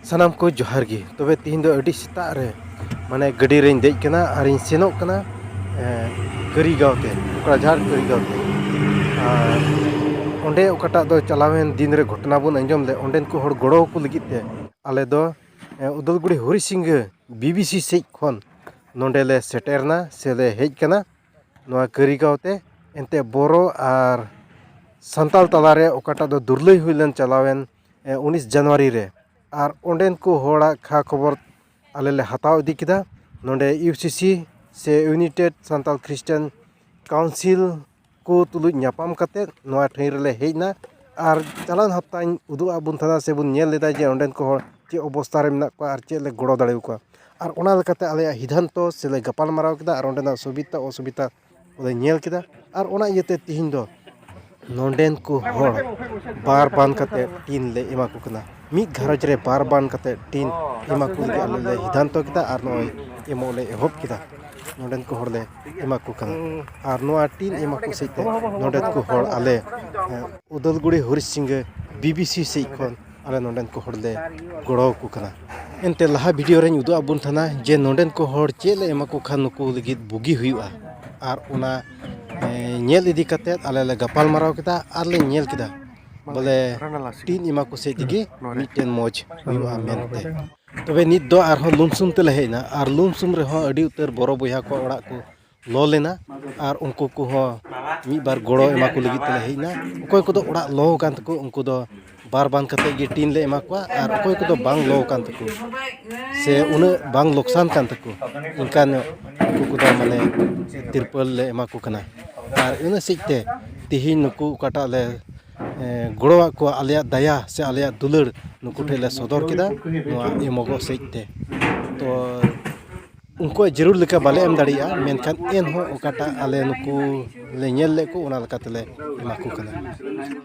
सानाम को जोहार गी तबे तीन दो अड़ी सेता रे माने गड्डी रेन देज कना और इन सेनोक कना करीगांव ते कड़ाझाड़ करीगांव ते ओंडे ओकाटा दो चलावेन दिन रे घटना बन अंजम ले ओंडेन को हर गड़ो को लगित ते आले दो उदलगुड़ी हरिसिंह बीबीसी सेज खन नोंडे ले सेटेरना सेले हेज कना नोआ करीगांव ते एंते बोरो और संताल तलारे ओकाटा दो दुर्लई हुइलन चलावेन 19 जनवरी रे और ओंडेन को होड़ा खा खबर आले ले हताव इदी किदा नोंडे यूसीसी से यूनाइटेड संताल क्रिश्चियन काउंसिल को तुलुज न्यापाम कते नोआ ठई रे हेजना और चलान हफ्ता उदु आबुन थाना से बुन नेल लेदा जे ओंडेन को चे अवस्था रे मेना को और चे ले गड़ो दाड़े को और ओना लेकाते आले हिदांतो से ले गपाल माराव किदा और ओंडेना सुविधा असुविधा ओले नेल किदा और ओना इयते तिहिन दो नोंडेन को होड़ बार बान कते टीन ले एमा को कना मिद घरज रे बार बान कते टीन एमा को ले आले ले हिदांतो किदा और नोय एमो ले एहोब किदा नोंडेन को होड़ ले एमा को कना और नोआ टीन एमा को सेते नोंडेन को होड़ आले उदलगुड़ी हरिसिंह बीबीसी से खन आले नोंडेन को होड़ ले गड़ो को कना एनते लहा वीडियो रे उदु आबुन थाना जे नोंडेन को होड़ चे ले एमा को खान नुको लगित बुगी हुआ और ओना नेल इदी कते आले ले गपाल माराव किदा आर ले नेल किदा बोले टीन एमा को सेतिगी मिटेन मोज हुआ मेनते तबे नित दो आर लुमसुम ते हेना और लुमसुम रे हो अडी उतर बरो बया को ओड़ा को लो लेना और उनको को हो मी बार गड़ो एमा को लगी ते हेना कोय को दो ओड़ा लो कान तको उनको दो बार बान कते गे टीन ले एमा को और कोय को दो बांग लो कान तको से उन बांग लोकसान कान तको इनकान उनको को दो माने तिरपल ले एमा को कना और इन सिते तिहिन नुकु काटा ले गड़ोवा को आलिया दया से आलिया दुलड़ नुकु ठेले सदर किदा नोआ एमोगो सेते तो उनको जरूर लेका बाले एम दाड़िया मेनखान एन हो ओकाटा आले नुकु ले नेल ले को ओना लेका तले एमा को कना।